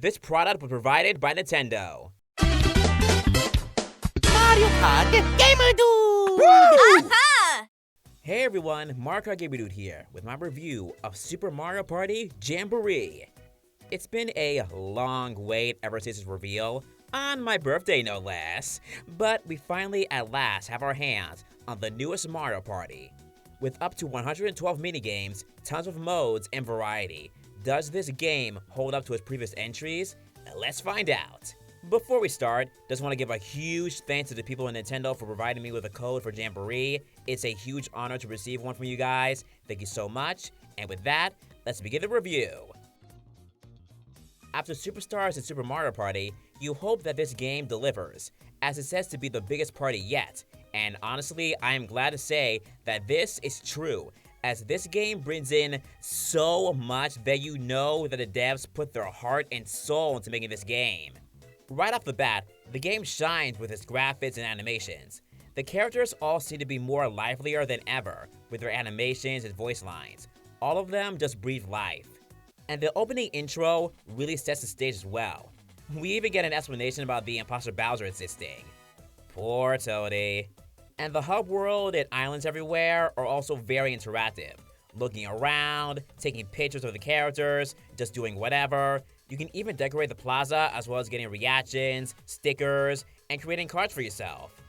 This product was provided by Nintendo. Mario Party Jamboree! Aha! Hey everyone, Mario Party Jamboree here with my review of Super Mario Party Jamboree. It's been a long wait ever since its reveal, on my birthday no less, but we finally at last have our hands on the newest Mario Party. With up to 112 minigames, tons of modes, and variety, does this game hold up to its previous entries? Let's find out. Before we start, just want to give a huge thanks to the people at Nintendo for providing me with a code for Jamboree. It's a huge honor to receive one from you guys. Thank you so much. And with that, let's begin the review. After Superstars and Super Mario Party, you hope that this game delivers, as it says to be the biggest party yet. And honestly, I am glad to say that this is true, as this game brings in so much that you know that the devs put their heart and soul into making this game. Right off the bat, the game shines with its graphics and animations. The characters all seem to be more livelier than ever, with their animations and voice lines. All of them just breathe life. And the opening intro really sets the stage as well. We even get an explanation about the imposter Bowser existing. Poor Toadie. And the hub world and islands everywhere are also very interactive. Looking around, taking pictures of the characters, just doing whatever. You can even decorate the plaza as well as getting reactions, stickers, and creating cards for yourself.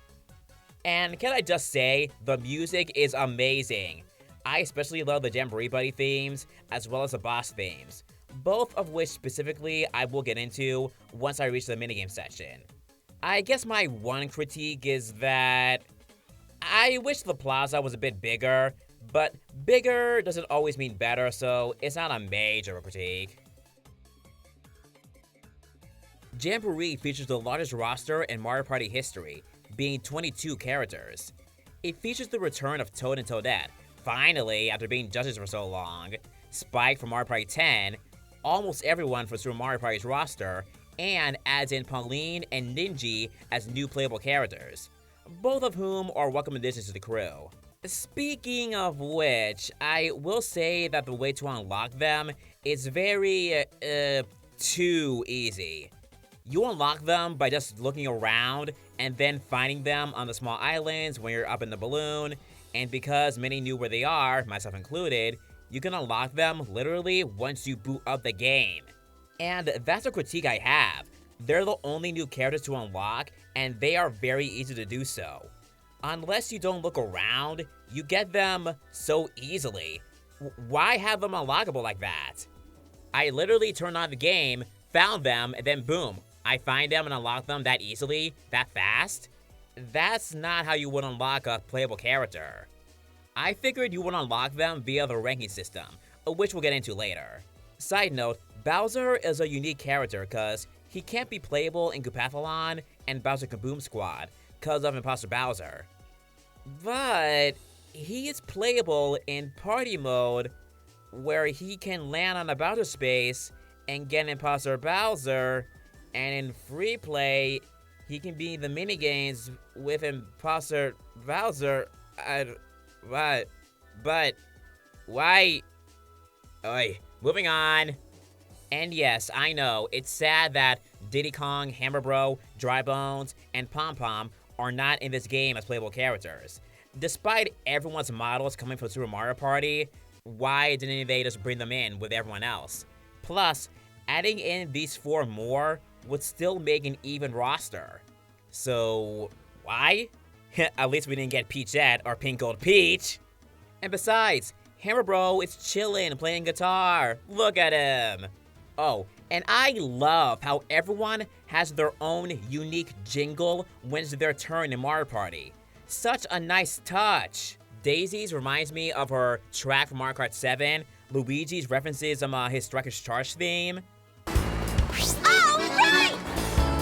And can I just say, the music is amazing. I especially love the Jamboree Buddy themes, as well as the boss themes, both of which specifically I will get into once I reach the minigame section. I guess my one critique is that I wish the plaza was a bit bigger, but bigger doesn't always mean better, so it's not a major critique. Jamboree features the largest roster in Mario Party history, being 22 characters. It features the return of Toad and Toadette, finally, after being judges for so long, Spike from Mario Party 10, almost everyone from Super Mario Party's roster, and adds in Pauline and Ninji as new playable characters, both of whom are welcome additions to the crew. Speaking of which, I will say that the way to unlock them is very, too easy. You unlock them by just looking around and then finding them on the small islands when you're up in the balloon, and because many knew where they are, myself included, you can unlock them literally once you boot up the game. And that's a critique I have. They're the only new characters to unlock, and they are very easy to do so. Unless you don't look around, you get them so easily. Why have them unlockable like that? I literally turned on the game, found them, and then boom, I find them and unlock them that easily, that fast? That's not how you would unlock a playable character. I figured you would unlock them via the ranking system, which we'll get into later. Side note, Bowser is a unique character because he can't be playable in Goopathlon and Bowser Kaboom Squad because of Imposter Bowser. But he is playable in party mode where he can land on a Bowser space and get Imposter Bowser, and in free play, he can be in the minigames with Imposter Bowser. But why? Oy, moving on. And yes, I know, it's sad that Diddy Kong, Hammer Bro, Dry Bones, and Pom Pom are not in this game as playable characters. Despite everyone's models coming from Super Mario Party, why didn't they just bring them in with everyone else? Plus, adding in these 4 more would still make an even roster. So, why? At least we didn't get Peachette or Pink Gold Peach. And besides, Hammer Bro is chillin' playing guitar. Look at him. Oh, and I love how everyone has their own unique jingle when it's their turn in Mario Party. Such a nice touch. Daisy's reminds me of her track from Mario Kart 7. Luigi's references his Striker's Charge theme. Alright!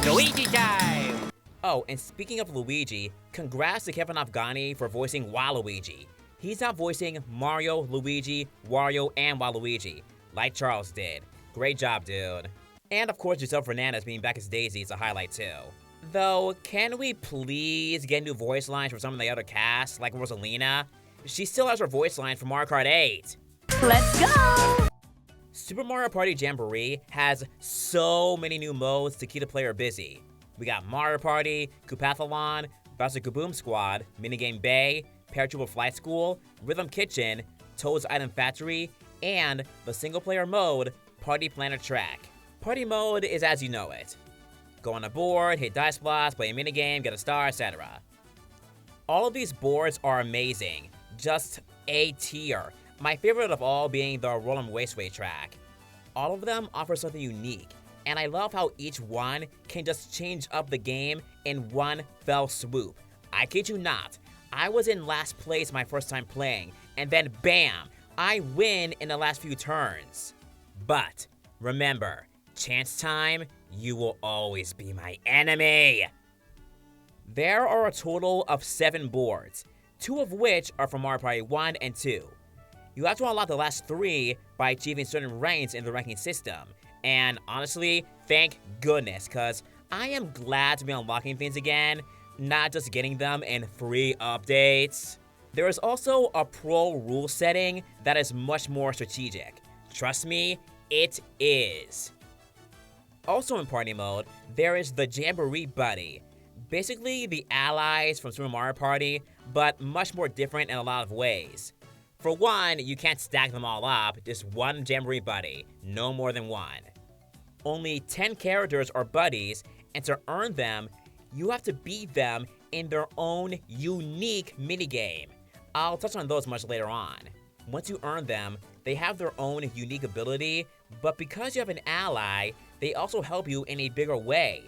Luigi time! Oh, and speaking of Luigi, congrats to Kevin Afghani for voicing Waluigi. He's now voicing Mario, Luigi, Wario, and Waluigi, like Charles did. Great job, dude. And of course, Giselle Fernandez being back as Daisy is a highlight too. Though, can we please get new voice lines from some of the other casts, like Rosalina? She still has her voice line from Mario Kart 8. Let's go! Super Mario Party Jamboree has so many new modes to keep the player busy. We got Mario Party, Koopathlon, Bowser Kaboom Squad, Minigame Bay, Paratrooper Flight School, Rhythm Kitchen, Toad's Item Factory, and the single-player mode, Party Planner Track. Party mode is as you know it. Go on a board, hit dice blast, play a minigame, get a star, etc. All of these boards are amazing, just A tier. My favorite of all being the Roll'em Raceway track. All of them offer something unique, and I love how each one can just change up the game in one fell swoop. I kid you not, I was in last place my first time playing, and then bam, I win in the last few turns. But remember, chance time, you will always be my enemy. There are a total of 7 boards, 2 of which are from Mario Party 1 and 2. You have to unlock the last 3 by achieving certain ranks in the ranking system. And honestly, thank goodness, cause I am glad to be unlocking things again, not just getting them in free updates. There is also a pro rule setting that is much more strategic. Trust me, it is. Also in party mode, there is the Jamboree Buddy. Basically the allies from Super Mario Party, but much more different in a lot of ways. For one, you can't stack them all up, just one Jamboree Buddy, no more than one. Only 10 characters are buddies, and to earn them, you have to beat them in their own unique minigame. I'll touch on those much later on. Once you earn them, they have their own unique ability, but because you have an ally, they also help you in a bigger way.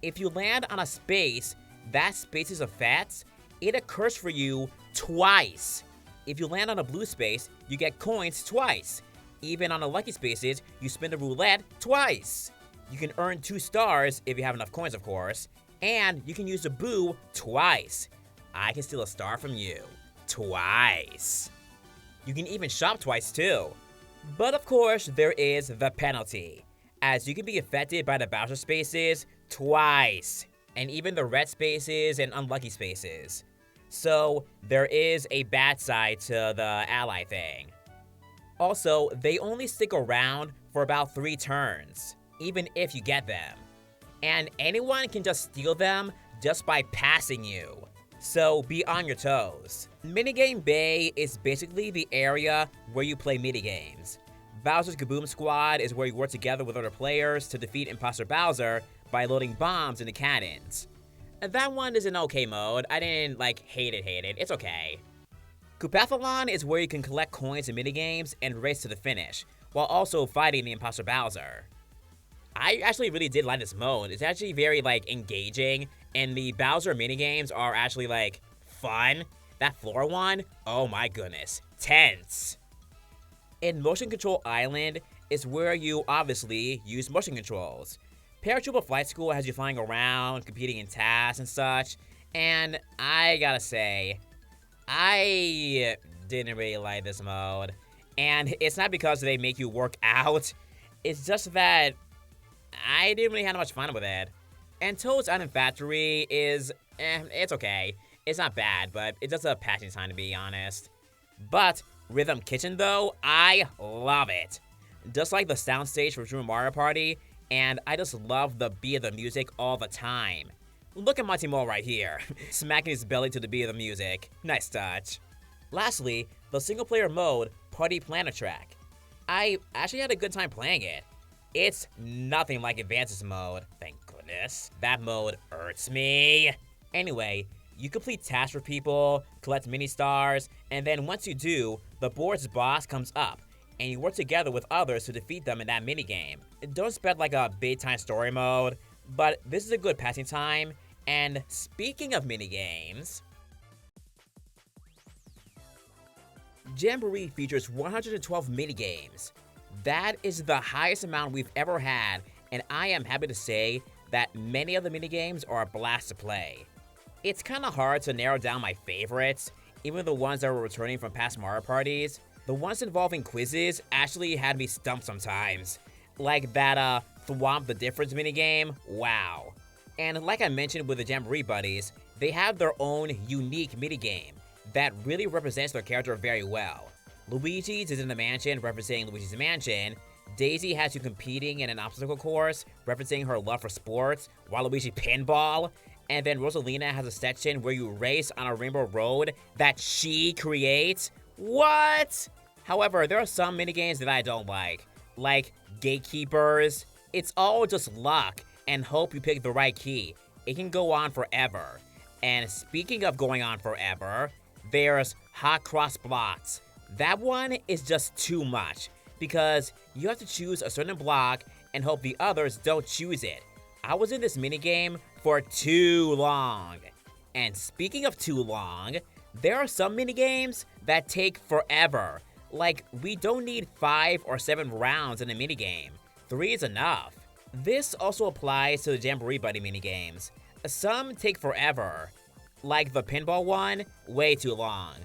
If you land on a space, that space's effects, it occurs for you twice. If you land on a blue space, you get coins twice. Even on the lucky spaces, you spin the roulette twice. You can earn 2 stars if you have enough coins, of course, and you can use the boo twice. I can steal a star from you twice. You can even shop twice too. But of course, there is the penalty, as you can be affected by the Bowser spaces twice, and even the red spaces and unlucky spaces. So there is a bad side to the ally thing. Also, they only stick around for about 3 turns, even if you get them. And anyone can just steal them just by passing you. So be on your toes. Minigame Bay is basically the area where you play minigames. Bowser's Kaboom Squad is where you work together with other players to defeat Imposter Bowser by loading bombs into cannons. That one is an okay mode. I didn't, hate it. It's okay. Koopathlon is where you can collect coins in minigames and race to the finish, while also fighting the Imposter Bowser. I actually really did like this mode. It's actually very, engaging, and the Bowser minigames are actually, fun. That floor one, oh my goodness, tense. In Motion Control Island is where you obviously use motion controls. Paratrooper Flight School has you flying around, competing in tasks and such, and I gotta say, I didn't really like this mode. And it's not because they make you work out, it's just that I didn't really have much fun with it. And Toad's Item Factory is, it's okay. It's not bad, but it's just a passing time to be honest. But Rhythm Kitchen though, I love it. Just like the soundstage from Super Mario Party, and I just love the beat of the music all the time. Look at Monty Mole right here, smacking his belly to the beat of the music. Nice touch. Lastly, the single player mode, Party Planner Track. I actually had a good time playing it. It's nothing like Advances mode, thank goodness. That mode hurts me. Anyway, you complete tasks for people, collect mini stars, and then once you do, the board's boss comes up, and you work together with others to defeat them in that minigame. Don't expect a big time story mode, but this is a good passing time. And speaking of minigames, Jamboree features 112 minigames. That is the highest amount we've ever had, and I am happy to say that many of the minigames are a blast to play. It's kinda hard to narrow down my favorites, even the ones that were returning from past Mario parties. The ones involving quizzes actually had me stumped sometimes. Like that Thwomp the Difference minigame, wow. And like I mentioned with the Jamboree buddies, they have their own unique minigame that really represents their character very well. Luigi's is in the mansion representing Luigi's Mansion, Daisy has you competing in an obstacle course, referencing her love for sports, Waluigi Pinball, and then Rosalina has a section where you race on a rainbow road that she creates. What? However, there are some minigames that I don't like gatekeepers. It's all just luck and hope you pick the right key. It can go on forever. And speaking of going on forever, there's hot cross blocks. That one is just too much because you have to choose a certain block and hope the others don't choose it. I was in this minigame for too long. And speaking of too long, there are some minigames that take forever. Like, we don't need 5 or 7 rounds in a minigame. 3 is enough. This also applies to the Jamboree Buddy minigames. Some take forever. Like the pinball one, way too long.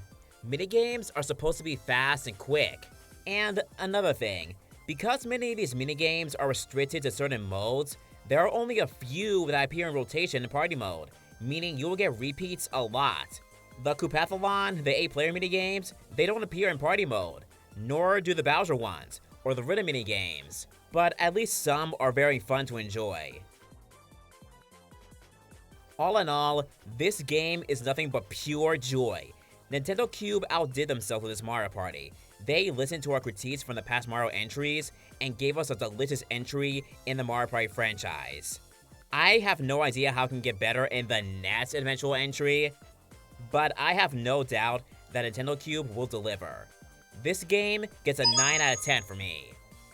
Minigames are supposed to be fast and quick. And another thing, because many of these minigames are restricted to certain modes, there are only a few that appear in rotation in party mode, meaning you will get repeats a lot. The Koopathlon, the 8-player minigames, they don't appear in party mode, nor do the Bowser ones, or the Rhythm minigames, but at least some are very fun to enjoy. All in all, this game is nothing but pure joy. Nintendo Cube outdid themselves with this Mario Party. They listened to our critiques from the past Mario entries and gave us a delicious entry in the Mario Party franchise. I have no idea how it can get better in the next eventual entry, but I have no doubt that Nintendo Cube will deliver. This game gets a 9 out of 10 for me.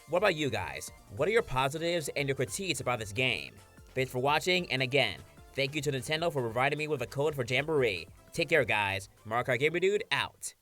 What about you guys? What are your positives and your critiques about this game? Thanks for watching, and again, thank you to Nintendo for providing me with a code for Jamboree. Take care, guys. Mario Kart Gamer Dude out.